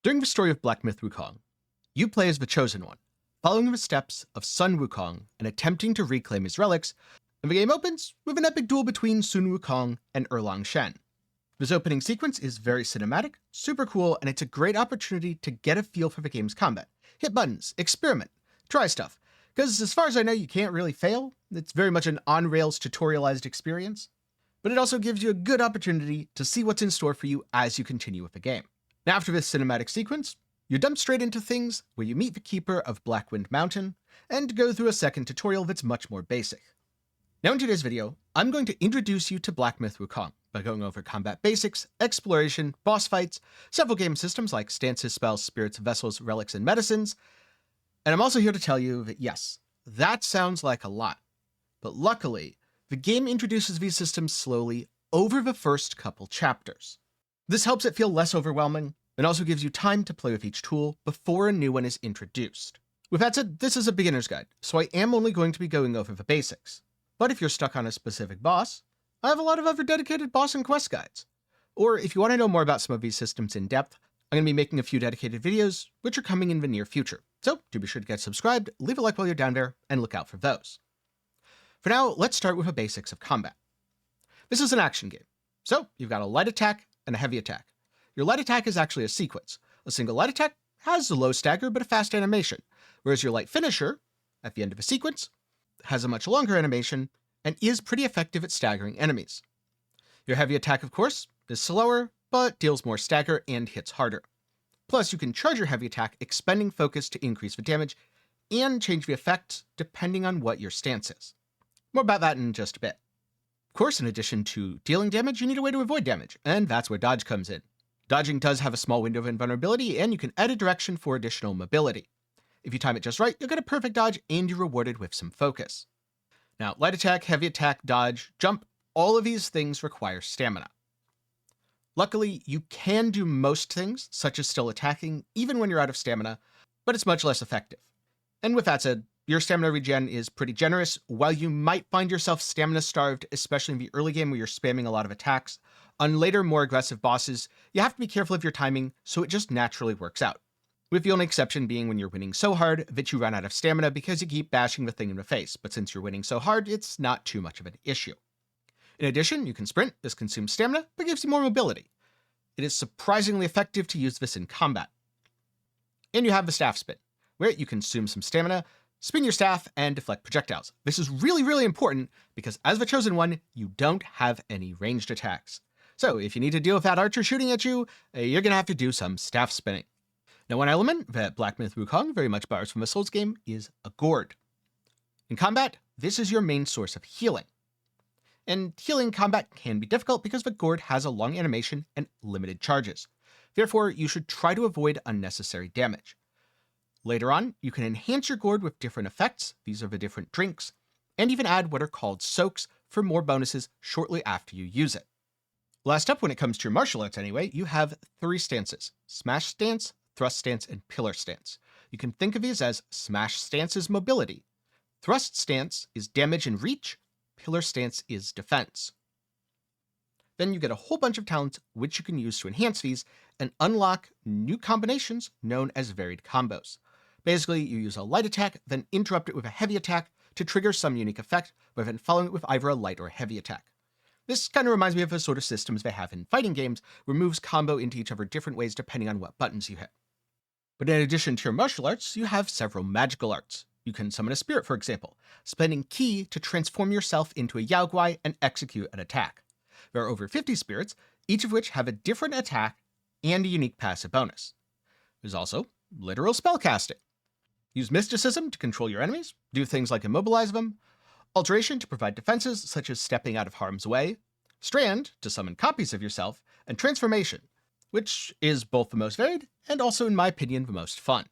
During the story of Black Myth Wukong, you play as the Chosen One, following the steps of Sun Wukong and attempting to reclaim his relics, and the game opens with an epic duel between Sun Wukong and Erlang Shen. This opening sequence is very cinematic, super cool, and it's a great opportunity to get a feel for the game's combat. Hit buttons, experiment, try stuff, because as far as I know you can't really fail. It's very much an on-rails tutorialized experience, but it also gives you a good opportunity to see what's in store for you as you continue with the game. Now, after this cinematic sequence, you jump straight into things where you meet the keeper of Blackwind Mountain and go through a second tutorial that's much more basic. Now in today's video, I'm going to introduce you to Black Myth Wukong by going over combat basics, exploration, boss fights, several game systems like stances, spells, spirits, vessels, relics, and medicines. And I'm also here to tell you that yes, that sounds like a lot, but luckily, the game introduces these systems slowly over the first couple chapters. This helps it feel less overwhelming, and also gives you time to play with each tool before a new one is introduced. With that said, this is a beginner's guide, so I am only going to be going over the basics. But if you're stuck on a specific boss, I have a lot of other dedicated boss and quest guides. Or if you want to know more about some of these systems in depth, I'm going to be making a few dedicated videos, which are coming in the near future. So do be sure to get subscribed, leave a like while you're down there, and look out for those. For now, let's start with the basics of combat. This is an action game, so you've got a light attack and a heavy attack. Your light attack is actually a sequence. A single light attack has a low stagger but a fast animation, whereas your light finisher, at the end of a sequence, has a much longer animation and is pretty effective at staggering enemies. Your heavy attack, of course, is slower, but deals more stagger and hits harder. Plus, you can charge your heavy attack, expending focus to increase the damage, and change the effect depending on what your stance is. More about that in just a bit. Of course, in addition to dealing damage, you need a way to avoid damage, and that's where dodge comes in. Dodging does have a small window of invulnerability, and you can add a direction for additional mobility. If you time it just right, you'll get a perfect dodge, and you're rewarded with some focus. Now, light attack, heavy attack, dodge, jump, all of these things require stamina. Luckily, you can do most things, such as still attacking, even when you're out of stamina, but it's much less effective. And with that said, your stamina regen is pretty generous. While you might find yourself stamina starved, especially in the early game where you're spamming a lot of attacks, on later, more aggressive bosses, you have to be careful of your timing, so it just naturally works out. With the only exception being when you're winning so hard that you run out of stamina because you keep bashing the thing in the face, but since you're winning so hard, it's not too much of an issue. In addition, you can sprint. This consumes stamina, but gives you more mobility. It is surprisingly effective to use this in combat. And you have the staff spin, where you consume some stamina, spin your staff, and deflect projectiles. This is really important because as the Chosen One, you don't have any ranged attacks. So if you need to deal with that archer shooting at you, you're going to have to do some staff spinning. Now, one element that Black Myth Wukong very much borrows from a Souls game is a gourd. In combat, this is your main source of healing. And healing in combat can be difficult because the gourd has a long animation and limited charges. Therefore, you should try to avoid unnecessary damage. Later on, you can enhance your gourd with different effects, these are the different drinks, and even add what are called soaks for more bonuses shortly after you use it. Last up, when it comes to your martial arts anyway, you have 3 stances: Smash Stance, Thrust Stance, and Pillar Stance. You can think of these as Smash Stance is mobility, Thrust Stance is damage and reach, Pillar Stance is defense. Then you get a whole bunch of talents which you can use to enhance these and unlock new combinations known as varied combos. Basically, you use a light attack, then interrupt it with a heavy attack to trigger some unique effect, rather than following it with either a light or heavy attack. This kind of reminds me of the sort of systems they have in fighting games, where moves combo into each other different ways depending on what buttons you hit. But in addition to your martial arts, you have several magical arts. You can summon a spirit, for example, spending ki to transform yourself into a Yaoguai and execute an attack. There are over 50 spirits, each of which have a different attack and a unique passive bonus. There's also literal spellcasting. Use mysticism to control your enemies, do things like immobilize them, alteration to provide defenses such as stepping out of harm's way, strand to summon copies of yourself, and transformation, which is both the most varied and also, in my opinion, the most fun.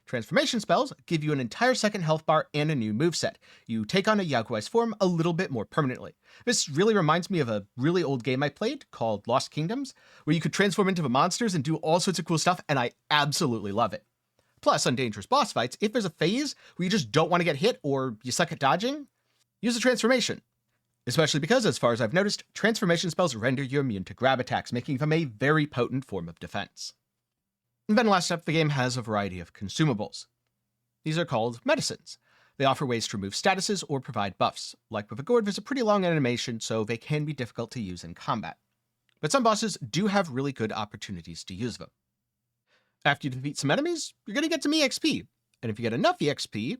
Transformation spells give you an entire second health bar and a new moveset. You take on a Yaoguai's form a little bit more permanently. This really reminds me of a really old game I played called Lost Kingdoms, where you could transform into the monsters and do all sorts of cool stuff, and I absolutely love it. Plus, on dangerous boss fights, if there's a phase where you just don't want to get hit or you suck at dodging, use a transformation. Especially because, as far as I've noticed, transformation spells render you immune to grab attacks, making them a very potent form of defense. And then last up, the game has a variety of consumables. These are called medicines. They offer ways to remove statuses or provide buffs. Like with a gourd, there's a pretty long animation, so they can be difficult to use in combat. But some bosses do have really good opportunities to use them. After you defeat some enemies, you're going to get some EXP, and if you get enough EXP,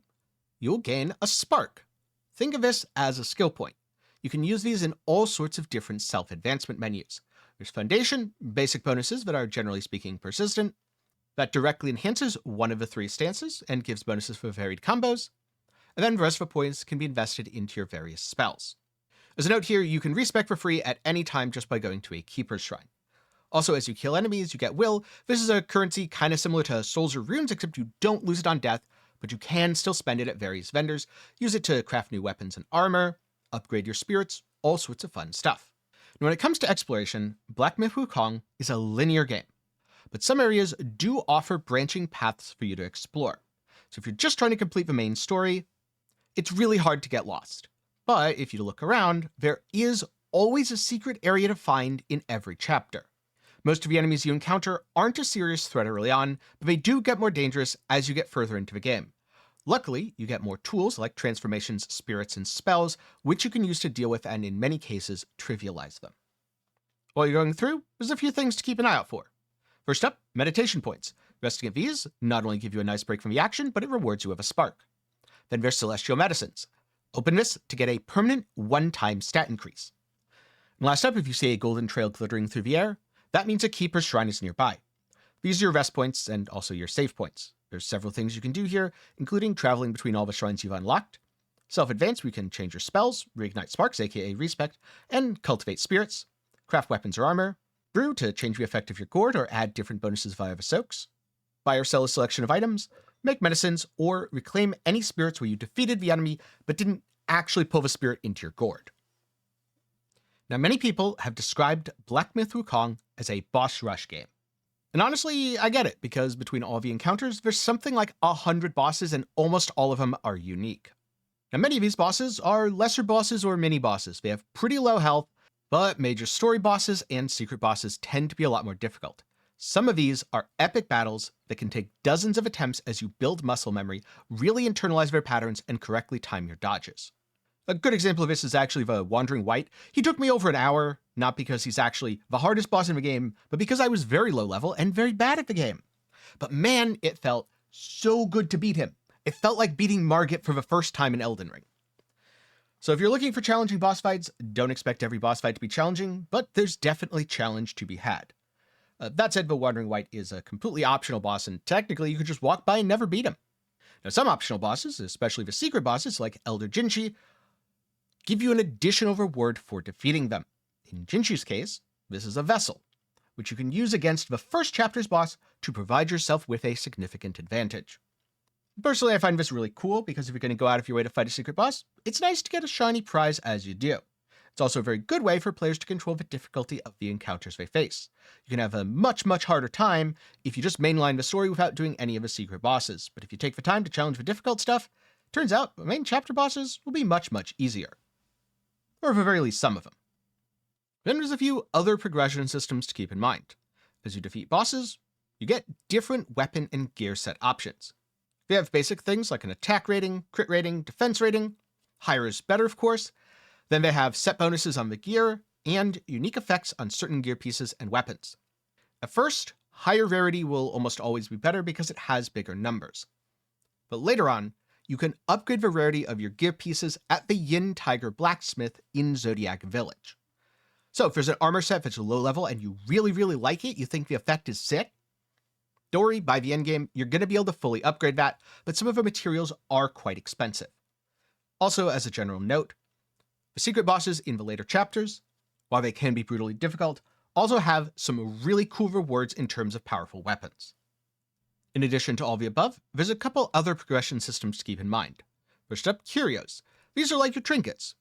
you'll gain a spark. Think of this as a skill point. You can use these in all sorts of different self-advancement menus. There's Foundation, basic bonuses that are generally speaking persistent, that directly enhances one of the 3 stances and gives bonuses for varied combos, and then the rest of the points can be invested into your various spells. As a note here, you can respec for free at any time just by going to a Keeper's Shrine. Also, as you kill enemies, you get Will. This is a currency kind of similar to Souls or Runes, except you don't lose it on death, but you can still spend it at various vendors, use it to craft new weapons and armor, upgrade your spirits, all sorts of fun stuff. Now, when it comes to exploration, Black Myth Wukong is a linear game, but some areas do offer branching paths for you to explore. So if you're just trying to complete the main story, it's really hard to get lost. But if you look around, there is always a secret area to find in every chapter. Most of the enemies you encounter aren't a serious threat early on, but they do get more dangerous as you get further into the game. Luckily, you get more tools like transformations, spirits, and spells, which you can use to deal with and in many cases, trivialize them. While you're going through, there's a few things to keep an eye out for. First up, meditation points. Resting at these not only give you a nice break from the action, but it rewards you with a spark. Then there's celestial medicines. Open this to get a permanent one-time stat increase. And last up, if you see a golden trail glittering through the air, that means a Keeper's Shrine is nearby. These are your rest points and also your save points. There's several things you can do here, including traveling between all the shrines you've unlocked, self-advance where you can change your spells, reignite sparks, aka respect, and cultivate spirits, craft weapons or armor, brew to change the effect of your gourd or add different bonuses via the soaks, buy or sell a selection of items, make medicines, or reclaim any spirits where you defeated the enemy but didn't actually pull the spirit into your gourd. Now, many people have described Black Myth Wukong as a boss rush game. And honestly, I get it, because between all the encounters, there's something like 100 bosses and almost all of them are unique. Now, many of these bosses are lesser bosses or mini bosses. They have pretty low health, but major story bosses and secret bosses tend to be a lot more difficult. Some of these are epic battles that can take dozens of attempts as you build muscle memory, really internalize their patterns, and correctly time your dodges. A good example of this is actually the Wandering Wight. He took me over an hour, not because he's actually the hardest boss in the game, but because I was very low level and very bad at the game. But man, it felt so good to beat him. It felt like beating Margit for the first time in Elden Ring. So if you're looking for challenging boss fights, don't expect every boss fight to be challenging, but there's definitely challenge to be had. That said, the Wandering Wight is a completely optional boss, and technically you could just walk by and never beat him. Now, some optional bosses, especially the secret bosses like Elder Jinchi, give you an additional reward for defeating them. In Jinchi's case, this is a vessel, which you can use against the first chapter's boss to provide yourself with a significant advantage. Personally, I find this really cool because if you're going to go out of your way to fight a secret boss, it's nice to get a shiny prize as you do. It's also a very good way for players to control the difficulty of the encounters they face. You can have a much harder time if you just mainline the story without doing any of the secret bosses, but if you take the time to challenge the difficult stuff, turns out the main chapter bosses will be much easier. Or at the very least some of them. Then there's a few other progression systems to keep in mind. As you defeat bosses, you get different weapon and gear set options. They have basic things like an attack rating, crit rating, defense rating. Higher is better, of course. Then they have set bonuses on the gear and unique effects on certain gear pieces and weapons. At first, higher rarity will almost always be better because it has bigger numbers. But later on, you can upgrade the rarity of your gear pieces at the Yin Tiger Blacksmith in Zodiac Village. So if there's an armor set that's low level and you really like it, you think the effect is sick, don't worry, by the endgame, you're going to be able to fully upgrade that, but some of the materials are quite expensive. Also, as a general note, the secret bosses in the later chapters, while they can be brutally difficult, also have some really cool rewards in terms of powerful weapons. In addition to all the above, there's a couple other progression systems to keep in mind. First up, curios. These are like your trinkets.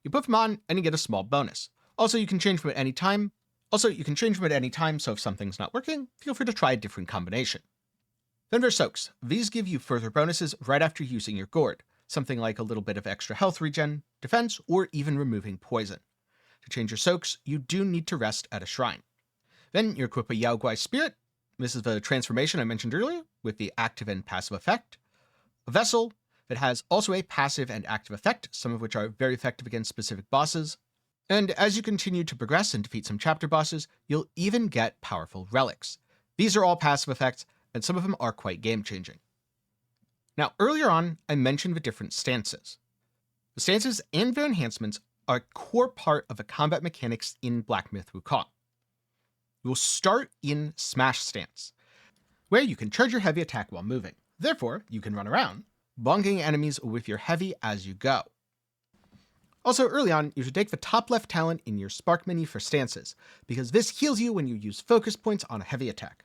You put them on and you get a small bonus. Also, you can change them at any time. So if something's not working, feel free to try a different combination. Then there's soaks. These give you further bonuses right after using your gourd, something like a little bit of extra health regen, defense, or even removing poison. To change your soaks, you do need to rest at a shrine. Then you equip a Yao Guai spirit, This is the transformation I mentioned earlier with the active and passive effect. A vessel that has also a passive and active effect, some of which are very effective against specific bosses. And as you continue to progress and defeat some chapter bosses, you'll even get powerful relics. These are all passive effects, and some of them are quite game-changing. Now, earlier on, I mentioned the different stances. The stances and their enhancements are a core part of the combat mechanics in Black Myth Wukong. You will start in Smash Stance, where you can charge your heavy attack while moving. Therefore, you can run around, bonking enemies with your heavy as you go. Also, early on, you should take the top left talent in your Spark menu for stances, because this heals you when you use focus points on a heavy attack.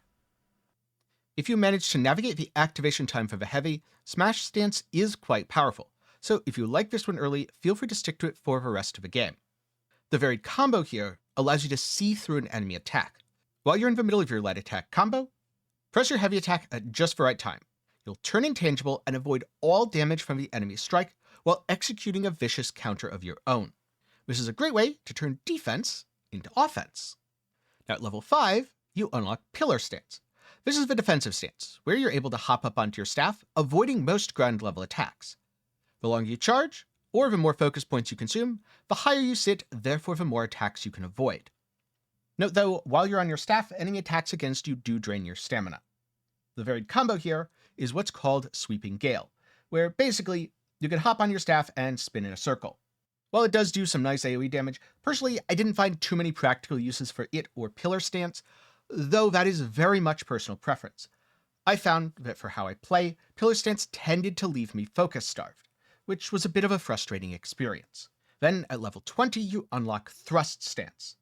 If you manage to navigate the activation time for the heavy, Smash Stance is quite powerful, so if you like this one early, feel free to stick to it for the rest of the game. The varied combo here allows you to see through an enemy attack. While you're in the middle of your light attack combo, press your heavy attack at just the right time. You'll turn intangible and avoid all damage from the enemy's strike while executing a vicious counter of your own. This is a great way to turn defense into offense. Now at level 5, you unlock Pillar Stance. This is the defensive stance, where you're able to hop up onto your staff, avoiding most ground level attacks. The longer you charge, or the more focus points you consume, the higher you sit, therefore the more attacks you can avoid. Note though, while you're on your staff, enemy attacks against you do drain your stamina. The varied combo here is what's called Sweeping Gale, where basically you can hop on your staff and spin in a circle. While it does do some nice AoE damage, personally I didn't find too many practical uses for it or Pillar Stance, though that is very much personal preference. I found that for how I play, Pillar Stance tended to leave me focus starved, which was a bit of a frustrating experience. Then at level 20 you unlock Thrust Stance.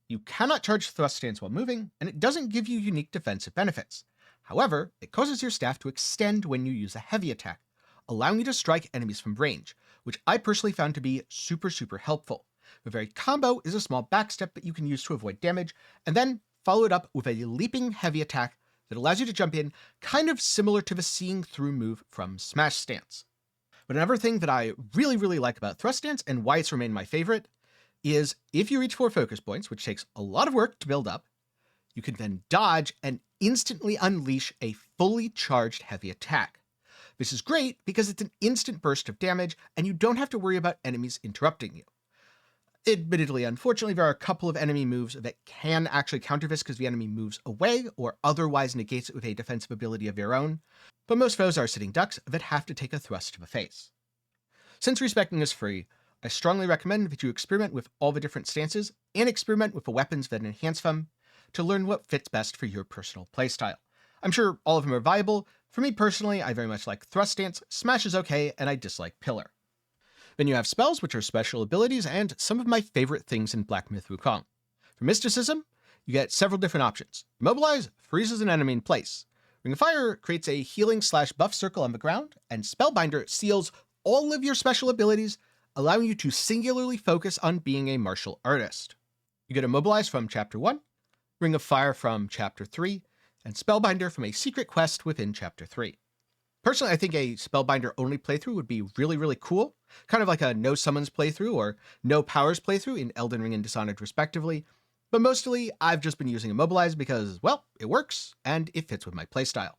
You cannot charge Thrust Stance while moving, and it doesn't give you unique defensive benefits. However, it causes your staff to extend when you use a heavy attack, allowing you to strike enemies from range, which I personally found to be super helpful. The varied combo is a small backstep that you can use to avoid damage, and then follow it up with a leaping heavy attack that allows you to jump in, kind of similar to the seeing through move from Smash Stance. But another thing that I really like about Thrust Stance, and why it's remained my favorite, is if you reach 4 focus points, which takes a lot of work to build up, you can then dodge and instantly unleash a fully charged heavy attack. This is great because it's an instant burst of damage and you don't have to worry about enemies interrupting you. Admittedly, unfortunately, there are a couple of enemy moves that can actually counter this because the enemy moves away or otherwise negates it with a defensive ability of their own, but most foes are sitting ducks that have to take a thrust to the face. Since respecting is free, I strongly recommend that you experiment with all the different stances and experiment with the weapons that enhance them to learn what fits best for your personal playstyle. I'm sure all of them are viable. For me personally, I very much like Thrust Stance, Smash is okay, and I dislike Pillar. Then you have spells, which are special abilities, and some of my favorite things in Black Myth Wukong. For Mysticism, you get several different options. Immobilize freezes an enemy in place. Ring of Fire creates a healing/buff circle on the ground, and Spellbinder seals all of your special abilities, allowing you to singularly focus on being a martial artist. You get Immobilize from Chapter 1, Ring of Fire from Chapter 3, and Spellbinder from a secret quest within Chapter 3. Personally, I think a Spellbinder-only playthrough would be really cool, kind of like a no summons playthrough or no powers playthrough in Elden Ring and Dishonored respectively, but mostly I've just been using Immobilize because, well, it works, and it fits with my playstyle.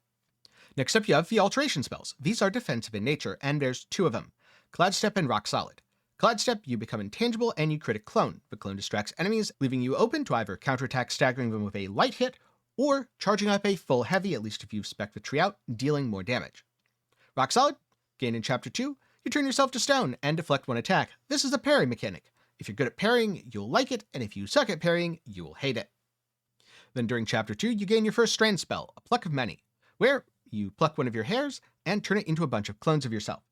Next up you have the Alteration spells. These are defensive in nature, and there's 2 of them, Cloudstep and Rock Solid. Cloudstep, you become intangible and you crit a clone. The clone distracts enemies, leaving you open to either counterattack staggering them with a light hit, or charging up a full heavy, at least if you've spec'd the tree out, dealing more damage. Rock Solid, gained in Chapter 2, you turn yourself to stone and deflect 1 attack. This is a parry mechanic. If you're good at parrying, you'll like it, and if you suck at parrying, you will hate it. Then during Chapter 2, you gain your first Strand spell, a Pluck of Many, where you pluck 1 of your hairs and turn it into a bunch of clones of yourself.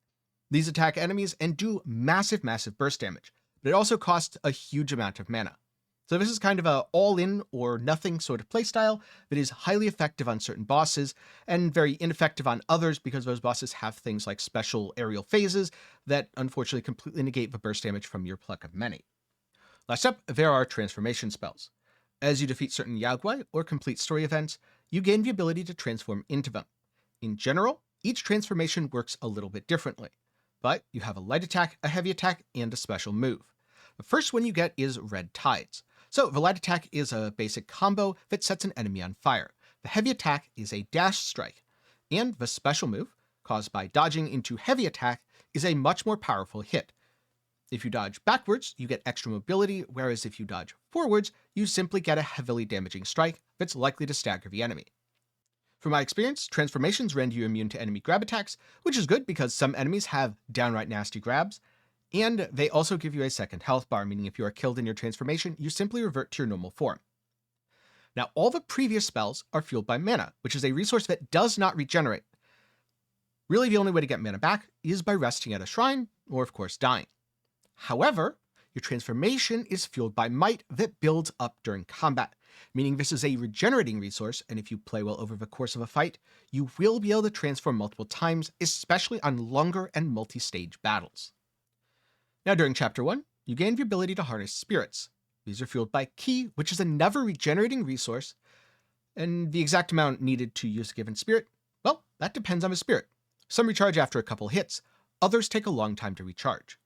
These attack enemies and do massive burst damage, but it also costs a huge amount of mana. So this is kind of a all-in or nothing sort of playstyle that is highly effective on certain bosses and very ineffective on others because those bosses have things like special aerial phases that unfortunately completely negate the burst damage from your Pluck of Many. Last up, there are transformation spells. As you defeat certain Yaogwai or complete story events, you gain the ability to transform into them. In general, each transformation works a little bit differently, but you have a light attack, a heavy attack, and a special move. The first one you get is Red Tides. So the light attack is a basic combo that sets an enemy on fire. the heavy attack is a dash strike, and the special move, caused by dodging into heavy attack, is a much more powerful hit. If you dodge backwards, you get extra mobility, whereas if you dodge forwards, you simply get a heavily damaging strike that's likely to stagger the enemy. From my experience, transformations render you immune to enemy grab attacks, which is good because some enemies have downright nasty grabs, and they also give you a second health bar, meaning if you are killed in your transformation, you simply revert to your normal form. Now, all the previous spells are fueled by mana, which is a resource that does not regenerate. Really, the only way to get mana back is by resting at a shrine, or of course dying. However, your transformation is fueled by might that builds up during combat, meaning this is a regenerating resource, and if you play well over the course of a fight, you will be able to transform multiple times, especially on longer and multi-stage battles. Now during Chapter 1, you gain the ability to harness spirits. These are fueled by ki, which is a never regenerating resource, and the exact amount needed to use a given spirit, well, that depends on the spirit. Some recharge after a couple hits, others take a long time to recharge.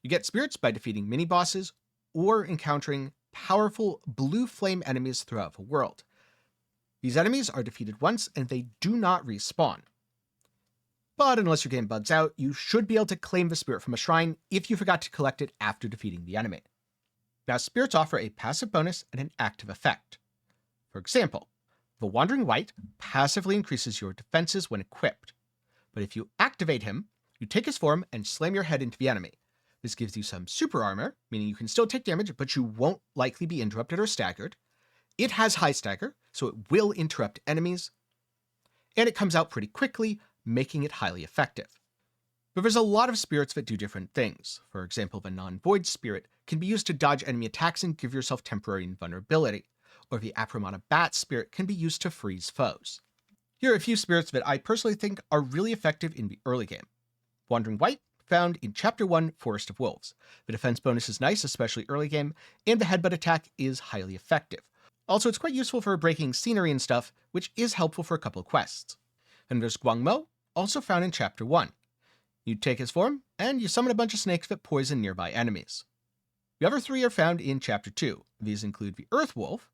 You get spirits by defeating mini-bosses or encountering powerful blue flame enemies throughout the world. These enemies are defeated once and they do not respawn. But unless your game bugs out, you should be able to claim the spirit from a shrine if you forgot to collect it after defeating the enemy. Now, spirits offer a passive bonus and an active effect. For example, the Wandering Wight passively increases your defenses when equipped. But if you activate him, you take his form and slam your head into the enemy. This gives you some super armor, meaning you can still take damage, but you won't likely be interrupted or staggered. It has high stagger, so it will interrupt enemies. And it comes out pretty quickly, making it highly effective. But there's a lot of spirits that do different things. For example, the non-void spirit can be used to dodge enemy attacks and give yourself temporary invulnerability, or the Apramana bat spirit can be used to freeze foes. Here are a few spirits that I personally think are really effective in the early game. Wandering Wight, found in Chapter 1, Forest of Wolves. The defense bonus is nice, especially early game, and the headbutt attack is highly effective. Also, it's quite useful for breaking scenery and stuff, which is helpful for a couple of quests. And there's Guangmo, also found in Chapter 1. You take his form, and you summon a bunch of snakes that poison nearby enemies. The other three are found in Chapter 2. These include the Earth Wolf,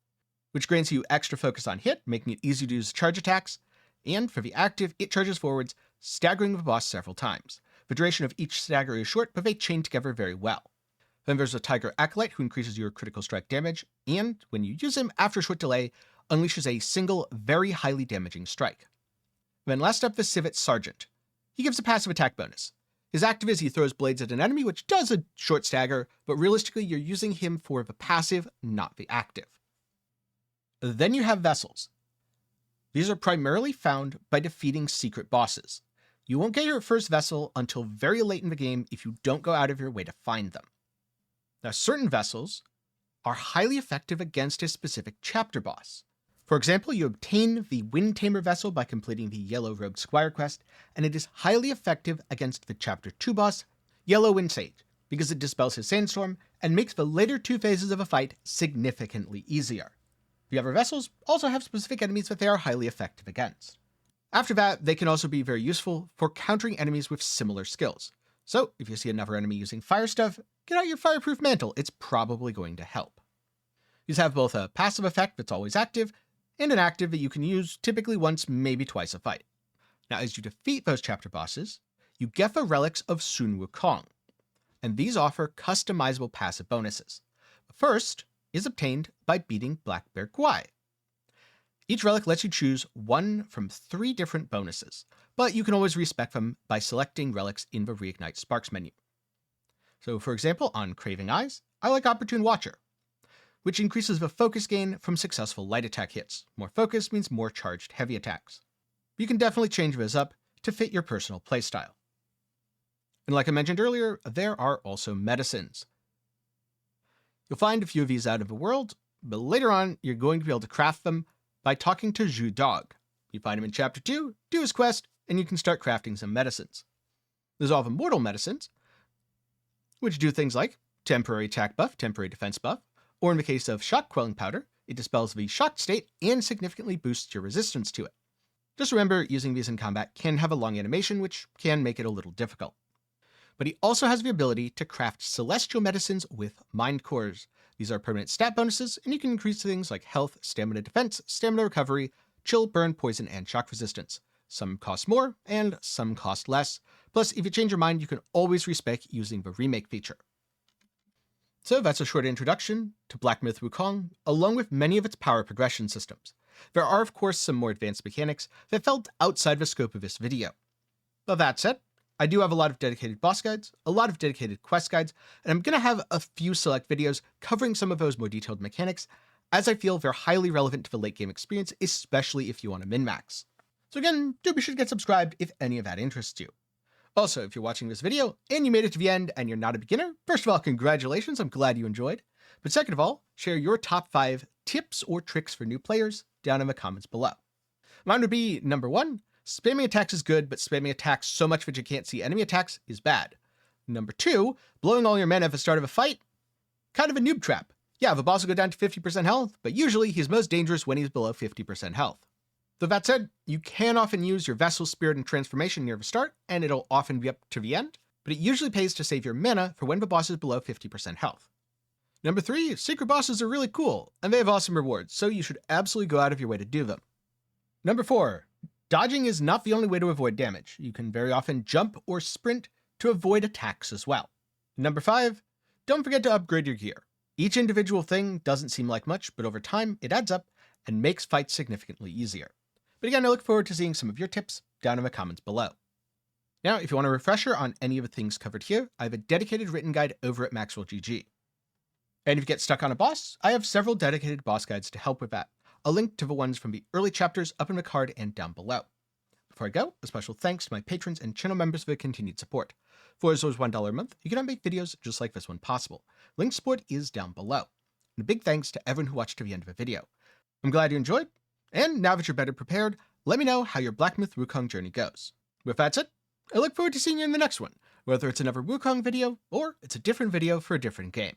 which grants you extra focus on hit, making it easy to use charge attacks, and for the active, it charges forwards, staggering the boss several times. The duration of each stagger is short, but they chain together very well. Then there's a Tiger Acolyte, who increases your critical strike damage, and when you use him after a short delay, unleashes a single, very highly damaging strike. Then last up, the Civet Sergeant. He gives a passive attack bonus. His active is he throws blades at an enemy, which does a short stagger, but realistically you're using him for the passive, not the active. Then you have Vessels. These are primarily found by defeating secret bosses. You won't get your first vessel until very late in the game if you don't go out of your way to find them. Now, certain vessels are highly effective against a specific chapter boss. For example, you obtain the Wind Tamer vessel by completing the Yellow Rogue Squire quest, and it is highly effective against the Chapter 2 boss, Yellow Wind Sage, because it dispels his sandstorm and makes the later two phases of a fight significantly easier. The other vessels also have specific enemies that they are highly effective against. After that, they can also be very useful for countering enemies with similar skills. So, if you see another enemy using fire stuff, get out your fireproof mantle, it's probably going to help. These have both a passive effect that's always active, and an active that you can use typically once, maybe twice a fight. Now, as you defeat those chapter bosses, you get the Relics of Sun Wukong, and these offer customizable passive bonuses. The first is obtained by beating Black Bear Guai. Each relic lets you choose one from 3 different bonuses, but you can always respec them by selecting relics in the Reignite Sparks menu. So for example, on Craving Eyes, I like Opportune Watcher, which increases the focus gain from successful light attack hits. More focus means more charged heavy attacks. You can definitely change this up to fit your personal playstyle. And like I mentioned earlier, there are also medicines. You'll find a few of these out of the world, but later on you're going to be able to craft them by talking to Zhu Dog. You find him in Chapter 2, do his quest, and you can start crafting some medicines. There's all the mortal medicines, which do things like temporary attack buff, temporary defense buff, or in the case of shock quelling powder, it dispels the shocked state and significantly boosts your resistance to it. Just remember, using these in combat can have a long animation, which can make it a little difficult. But he also has the ability to craft celestial medicines with mind cores. These are permanent stat bonuses, and you can increase things like health, stamina defense, stamina recovery, chill, burn, poison, and shock resistance. Some cost more, and some cost less. Plus, if you change your mind, you can always respec using the remake feature. So that's a short introduction to Black Myth Wukong, along with many of its power progression systems. There are of course some more advanced mechanics that felt outside the scope of this video. But that said, I do have a lot of dedicated boss guides, a lot of dedicated quest guides, and I'm going to have a few select videos covering some of those more detailed mechanics, as I feel they're highly relevant to the late game experience, especially if you want to min-max. So again, do be sure to get subscribed if any of that interests you. Also, if you're watching this video and you made it to the end and you're not a beginner, first of all, congratulations, I'm glad you enjoyed. But second of all, share your top 5 tips or tricks for new players down in the comments below. Mine would be number 1, spamming attacks is good, but spamming attacks so much that you can't see enemy attacks is bad. Number 2, blowing all your mana at the start of a fight, kind of a noob trap. Yeah, the boss will go down to 50% health, but usually he's most dangerous when he's below 50% health. Though that said, you can often use your Vessel Spirit and Transformation near the start, and it'll often be up to the end, but it usually pays to save your mana for when the boss is below 50% health. Number 3, secret bosses are really cool, and they have awesome rewards, so you should absolutely go out of your way to do them. Number 4, dodging is not the only way to avoid damage. You can very often jump or sprint to avoid attacks as well. Number 5, don't forget to upgrade your gear. Each individual thing doesn't seem like much, but over time it adds up and makes fights significantly easier. But again, I look forward to seeing some of your tips down in the comments below. Now, if you want a refresher on any of the things covered here, I have a dedicated written guide over at Maxwell GG. And if you get stuck on a boss, I have several dedicated boss guides to help with that. A link to the ones from the early chapters up in the card and down below. Before I go, a special thanks to my patrons and channel members for their continued support. For as low as $1 a month, you can make videos just like this one possible. Link to support is down below. And a big thanks to everyone who watched to the end of the video. I'm glad you enjoyed. And now that you're better prepared, let me know how your Black Myth Wukong journey goes. With that said, I look forward to seeing you in the next one, whether it's another Wukong video, or it's a different video for a different game.